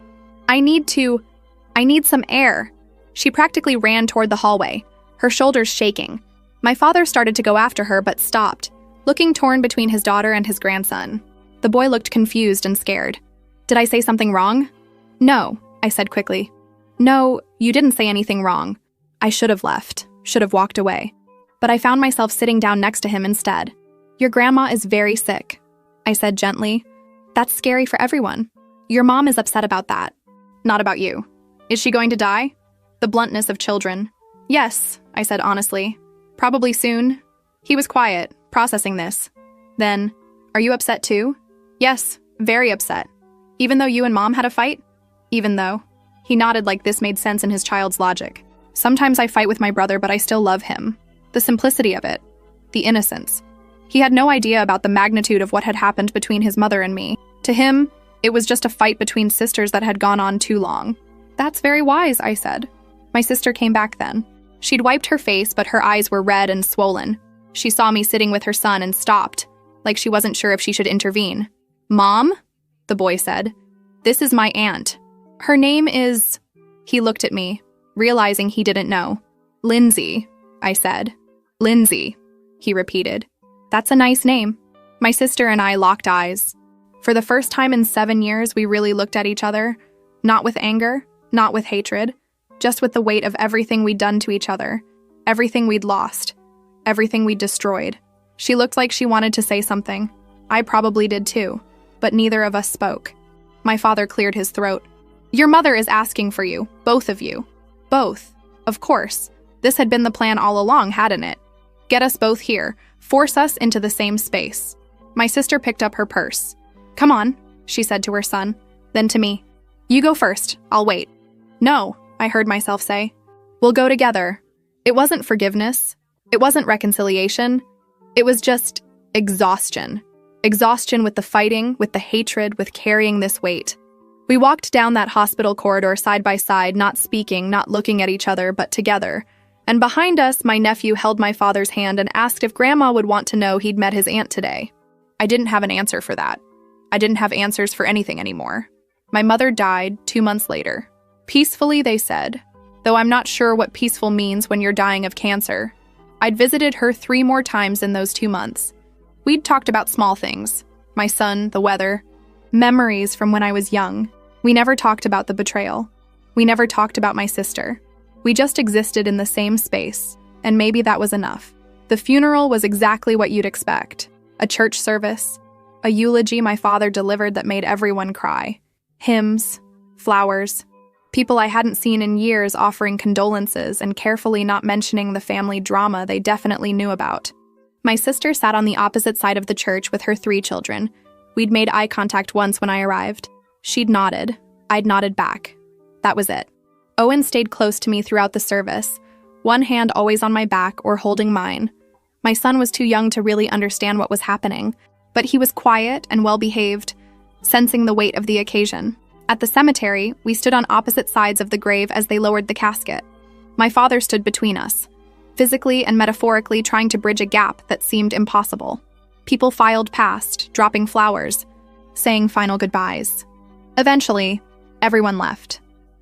I need some air." She practically ran toward the hallway, her shoulders shaking. My father started to go after her but stopped, looking torn between his daughter and his grandson. The boy looked confused and scared. "Did I say something wrong?" "No," I said quickly. "No, you didn't say anything wrong. I should have left, should have walked away." But I found myself sitting down next to him instead. "Your grandma is very sick," I said gently. "That's scary for everyone. Your mom is upset about that. Not about you. Is she going to die?" The bluntness of children. "Yes," I said honestly. "Probably soon." He was quiet, processing this. Then, "Are you upset too?" "Yes, very upset." "Even though you and Mom had a fight?" "Even though." He nodded like this made sense in his child's logic. "Sometimes I fight with my brother, but I still love him." The simplicity of it. The innocence. He had no idea about the magnitude of what had happened between his mother and me. To him, it was just a fight between sisters that had gone on too long. "That's very wise," I said. My sister came back then. She'd wiped her face, but her eyes were red and swollen. She saw me sitting with her son and stopped, like she wasn't sure if she should intervene. "Mom?" the boy said. "This is my aunt. Her name is—" He looked at me, realizing he didn't know. "Lindsay," I said. "Lindsay," he repeated. "That's a nice name." My sister and I locked eyes. For the first time in 7 years, we really looked at each other, not with anger, not with hatred, just with the weight of everything we'd done to each other, everything we'd lost, everything we'd destroyed. She looked like she wanted to say something. I probably did too, but neither of us spoke. My father cleared his throat. "Your mother is asking for you, both of you." Both. Of course. This had been the plan all along, hadn't it? Get us both here, force us into the same space. My sister picked up her purse. "Come on," she said to her son, then to me. "You go first, I'll wait." "No," I heard myself say. "We'll go together." It wasn't forgiveness. It wasn't reconciliation. It was just exhaustion. Exhaustion with the fighting, with the hatred, with carrying this weight. We walked down that hospital corridor side by side, not speaking, not looking at each other, but together. And behind us, my nephew held my father's hand and asked if Grandma would want to know he'd met his aunt today. I didn't have an answer for that. I didn't have answers for anything anymore. My mother died 2 months later. Peacefully, they said, though I'm not sure what peaceful means when you're dying of cancer. I'd visited her 3 more times in those 2 months. We'd talked about small things. My son, the weather, memories from when I was young. We never talked about the betrayal. We never talked about my sister. We just existed in the same space, and maybe that was enough. The funeral was exactly what you'd expect. A church service, a eulogy my father delivered that made everyone cry. Hymns, flowers, people I hadn't seen in years offering condolences and carefully not mentioning the family drama they definitely knew about. My sister sat on the opposite side of the church with her 3 children. We'd made eye contact once when I arrived. She'd nodded. I'd nodded back. That was it. Owen stayed close to me throughout the service, one hand always on my back or holding mine. My son was too young to really understand what was happening, but he was quiet and well-behaved, sensing the weight of the occasion. At the cemetery, we stood on opposite sides of the grave as they lowered the casket. My father stood between us, physically and metaphorically trying to bridge a gap that seemed impossible. People filed past, dropping flowers, saying final goodbyes. Eventually, everyone left.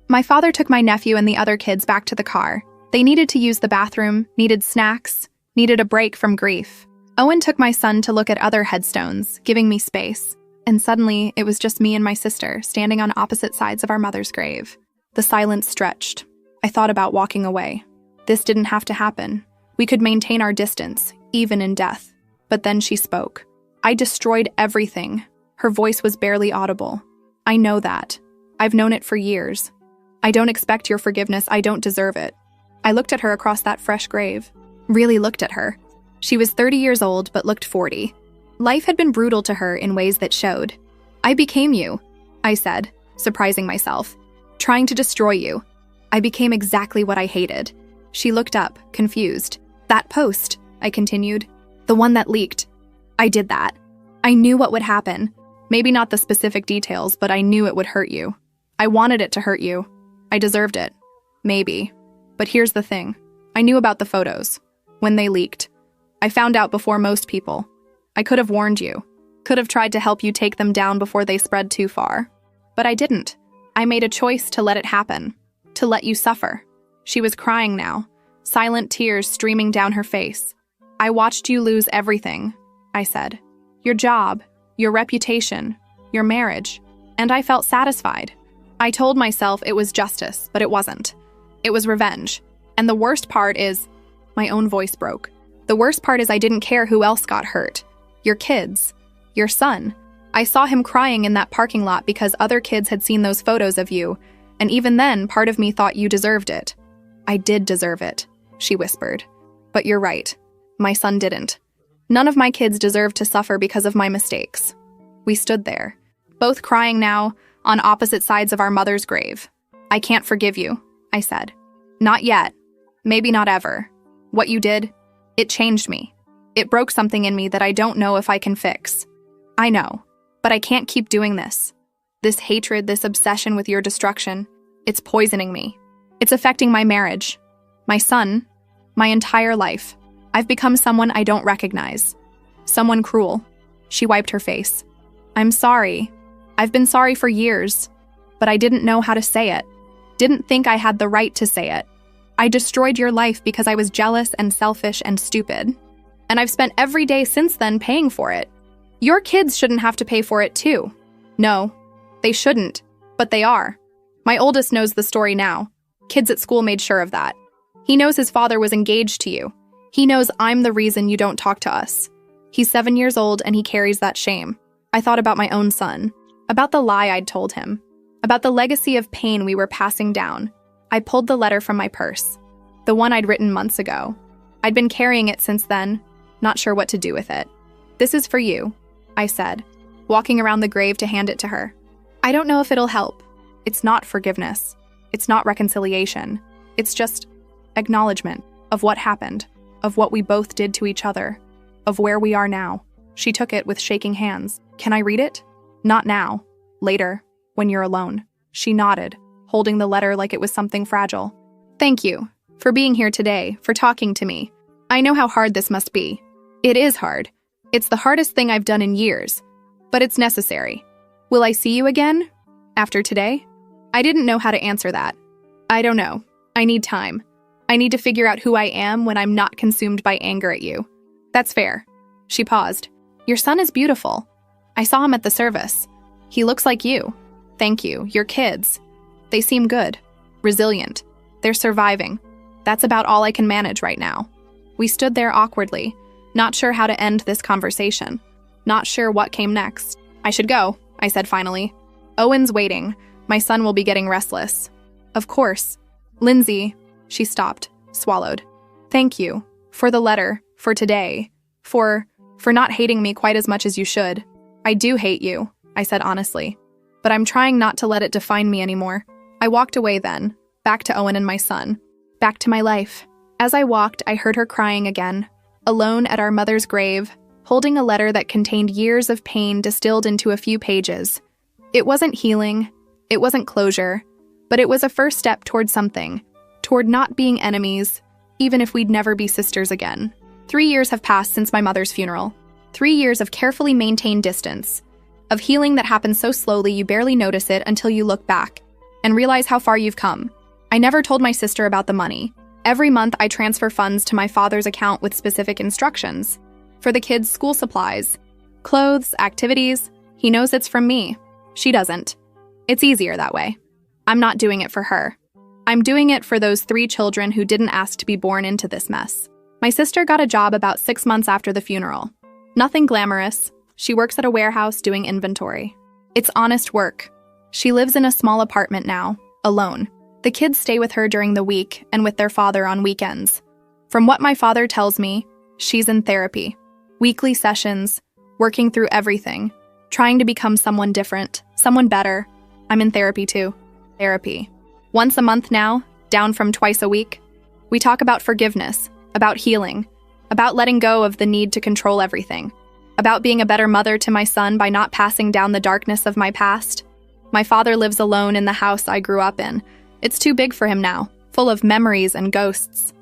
My father took my nephew and the other kids back to the car. They needed to use the bathroom, needed snacks, needed a break from grief. Owen took my son to look at other headstones, giving me space. And suddenly, it was just me and my sister, standing on opposite sides of our mother's grave. The silence stretched. I thought about walking away. This didn't have to happen. We could maintain our distance, even in death. But then she spoke. I destroyed everything. Her voice was barely audible. I know that. I've known it for years. I don't expect your forgiveness. I don't deserve it. I looked at her across that fresh grave. Really looked at her. She was 30 years old, but looked 40. Life had been brutal to her in ways that showed. I became you, I said, surprising myself. Trying to destroy you. I became exactly what I hated. She looked up, confused. That post, I continued. The one that leaked. I did that. I knew what would happen. Maybe not the specific details, but I knew it would hurt you. I wanted it to hurt you. I deserved it. Maybe. But here's the thing. I knew about the photos. When they leaked. I found out before most people. I could have warned you. Could have tried to help you take them down before they spread too far. But I didn't. I made a choice to let it happen. To let you suffer. She was crying now. Silent tears streaming down her face. I watched you lose everything, I said. Your job, your reputation, your marriage. And I felt satisfied. I told myself it was justice, but it wasn't. It was revenge. And the worst part is, my own voice broke. The worst part is I didn't care who else got hurt. Your kids. Your son. I saw him crying in that parking lot because other kids had seen those photos of you, and even then, part of me thought you deserved it. I did deserve it, she whispered. But you're right. My son didn't. None of my kids deserved to suffer because of my mistakes. We stood there, both crying now, on opposite sides of our mother's grave. I can't forgive you, I said. Not yet. Maybe not ever. What you did, it changed me. It broke something in me that I don't know if I can fix. I know, but I can't keep doing this. This hatred, this obsession with your destruction, it's poisoning me. It's affecting my marriage, my son, my entire life. I've become someone I don't recognize. Someone cruel. She wiped her face. I'm sorry. I've been sorry for years, but I didn't know how to say it. Didn't think I had the right to say it. I destroyed your life because I was jealous and selfish and stupid. And I've spent every day since then paying for it. Your kids shouldn't have to pay for it too. No, they shouldn't, but they are. My oldest knows the story now. Kids at school made sure of that. He knows his father was engaged to you. He knows I'm the reason you don't talk to us. He's 7 years old and he carries that shame. I thought about my own son, about the lie I'd told him, about the legacy of pain we were passing down. I pulled the letter from my purse, the one I'd written months ago. I'd been carrying it since then, not sure what to do with it. This is for you, I said, walking around the grave to hand it to her. I don't know if it'll help. It's not forgiveness. It's not reconciliation. It's just acknowledgement of what happened, of what we both did to each other, of where we are now. She took it with shaking hands. Can I read it? Not now. Later, when you're alone. She nodded, holding the letter like it was something fragile. Thank you for being here today, for talking to me. I know how hard this must be. It is hard. It's the hardest thing I've done in years, but it's necessary. Will I see you again? After today? I didn't know how to answer that. I don't know. I need time. I need to figure out who I am when I'm not consumed by anger at you. That's fair. She paused. Your son is beautiful. I saw him at the service. He looks like you. Thank you. Your kids. They seem good. Resilient. They're surviving. That's about all I can manage right now. We stood there awkwardly, not sure how to end this conversation. Not sure what came next. I should go, I said finally. Owen's waiting. My son will be getting restless. Of course. Lindsay. She stopped, swallowed. Thank you. For the letter. For today. For not hating me quite as much as you should. I do hate you, I said honestly. But I'm trying not to let it define me anymore. I walked away then, back to Owen and my son. Back to my life. As I walked, I heard her crying again, alone at our mother's grave, holding a letter that contained years of pain distilled into a few pages. It wasn't healing, it wasn't closure, but it was a first step toward something, toward not being enemies, even if we'd never be sisters again. 3 years have passed since my mother's funeral. 3 years of carefully maintained distance, of healing that happens so slowly you barely notice it until you look back and realize how far you've come. I never told my sister about the money. Every month I transfer funds to my father's account with specific instructions. For the kids' school supplies, clothes, activities. He knows it's from me. She doesn't. It's easier that way. I'm not doing it for her. I'm doing it for those 3 children who didn't ask to be born into this mess. My sister got a job about 6 months after the funeral. Nothing glamorous. She works at a warehouse doing inventory. It's honest work. She lives in a small apartment now, alone. The kids stay with her during the week and with their father on weekends. From what my father tells me, she's in therapy. Weekly sessions, working through everything, trying to become someone different, someone better. I'm in therapy too. Therapy. Once a month now, down from twice a week. We talk about forgiveness, about healing, about letting go of the need to control everything, about being a better mother to my son by not passing down the darkness of my past. My father lives alone in the house I grew up in. It's too big for him now, full of memories and ghosts.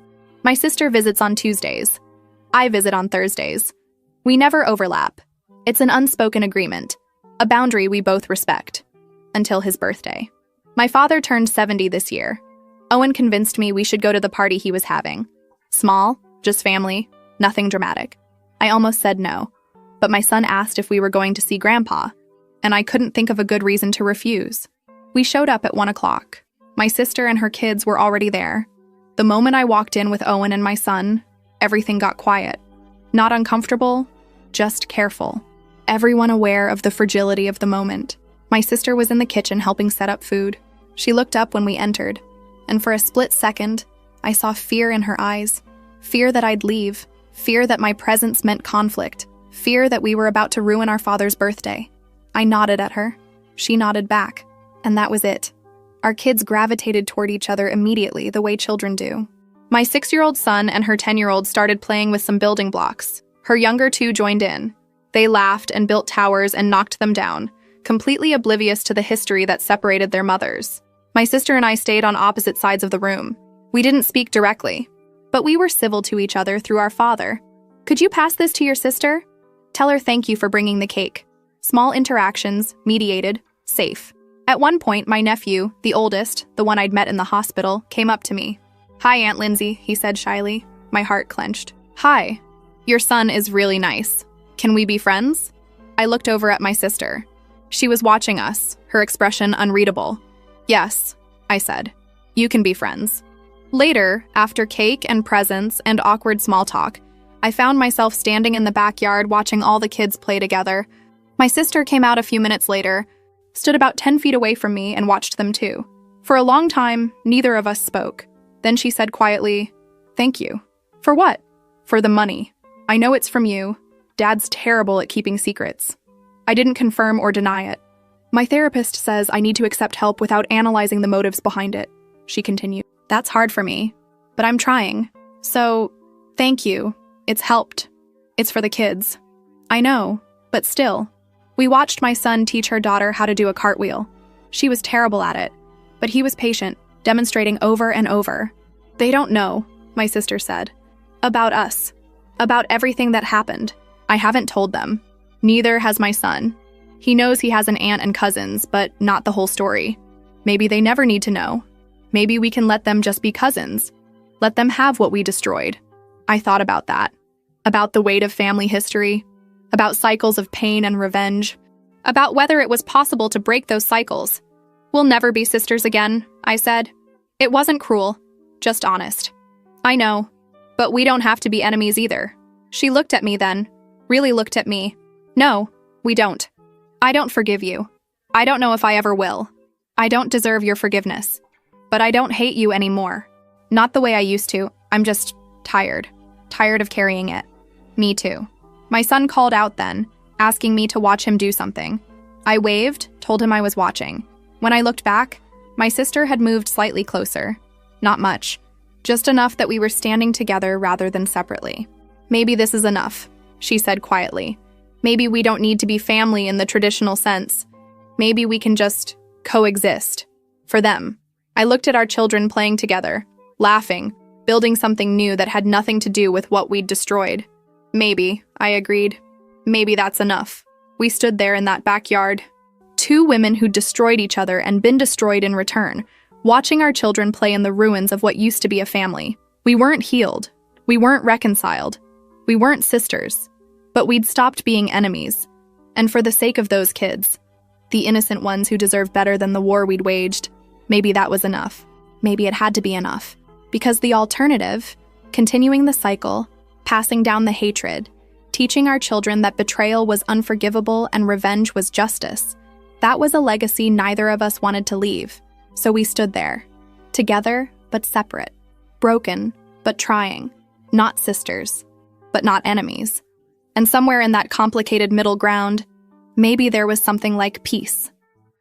My sister visits on Tuesdays. I visit on Thursdays. We never overlap. It's an unspoken agreement, a boundary we both respect. Until his birthday. My father turned 70 this year. Owen convinced me we should go to the party he was having. Small, just family, nothing dramatic. I almost said no, but my son asked if we were going to see Grandpa, and I couldn't think of a good reason to refuse. We showed up at 1 o'clock. My sister and her kids were already there. The moment I walked in with Owen and my son, everything got quiet. Not uncomfortable, just careful. Everyone aware of the fragility of the moment. My sister was in the kitchen helping set up food. She looked up when we entered, and for a split second, I saw fear in her eyes. Fear that I'd leave. Fear that my presence meant conflict. Fear that we were about to ruin our father's birthday. I nodded at her. She nodded back. And that was it. Our kids gravitated toward each other immediately, the way children do. My 6-year-old son and her 10-year-old started playing with some building blocks. Her younger two joined in. They laughed and built towers and knocked them down, completely oblivious to the history that separated their mothers. My sister and I stayed on opposite sides of the room. We didn't speak directly, but we were civil to each other through our father. Could you pass this to your sister? Tell her thank you for bringing the cake. Small interactions, mediated, safe. At one point, my nephew, the oldest, the one I'd met in the hospital, came up to me. "Hi, Aunt Lindsay," he said shyly. My heart clenched. "Hi. Your son is really nice. Can we be friends?" I looked over at my sister. She was watching us, her expression unreadable. "Yes," I said. "You can be friends." Later, after cake and presents and awkward small talk, I found myself standing in the backyard watching all the kids play together. My sister came out a few minutes later, stood about 10 feet away from me, and watched them too. For a long time, neither of us spoke. Then she said quietly, "Thank you." "For what?" "For the money. I know it's from you. Dad's terrible at keeping secrets." I didn't confirm or deny it. "My therapist says I need to accept help without analyzing the motives behind it," she continued. "That's hard for me, but I'm trying. So, thank you. It's helped. It's for the kids." "I know, but still." We watched my son teach her daughter how to do a cartwheel. She was terrible at it, but he was patient, demonstrating over and over. "They don't know," my sister said. "About us. About everything that happened. I haven't told them. Neither has my son. He knows he has an aunt and cousins, but not the whole story. Maybe they never need to know. Maybe we can let them just be cousins. Let them have what we destroyed." I thought about that. About the weight of family history. About cycles of pain and revenge. About whether it was possible to break those cycles. "We'll never be sisters again," I said. It wasn't cruel, just honest. "I know, but we don't have to be enemies either." She looked at me then, really looked at me. "No, we don't. I don't forgive you. I don't know if I ever will. I don't deserve your forgiveness. But I don't hate you anymore. Not the way I used to. I'm just tired. Tired of carrying it." Me too. My son called out then, asking me to watch him do something. I waved, told him I was watching. When I looked back, my sister had moved slightly closer. Not much. Just enough that we were standing together rather than separately. "Maybe this is enough," she said quietly. "Maybe we don't need to be family in the traditional sense. Maybe we can just coexist. For them." I looked at our children playing together, laughing, building something new that had nothing to do with what we'd destroyed. "Maybe," I agreed. "Maybe that's enough." We stood there in that backyard. Two women who'd destroyed each other and been destroyed in return, watching our children play in the ruins of what used to be a family. We weren't healed. We weren't reconciled. We weren't sisters. But we'd stopped being enemies. And for the sake of those kids, the innocent ones who deserve better than the war we'd waged, maybe that was enough. Maybe it had to be enough. Because the alternative, continuing the cycle, passing down the hatred, teaching our children that betrayal was unforgivable and revenge was justice, that was a legacy neither of us wanted to leave. So we stood there, together but separate, broken but trying, not sisters, but not enemies. And somewhere in that complicated middle ground, maybe there was something like peace.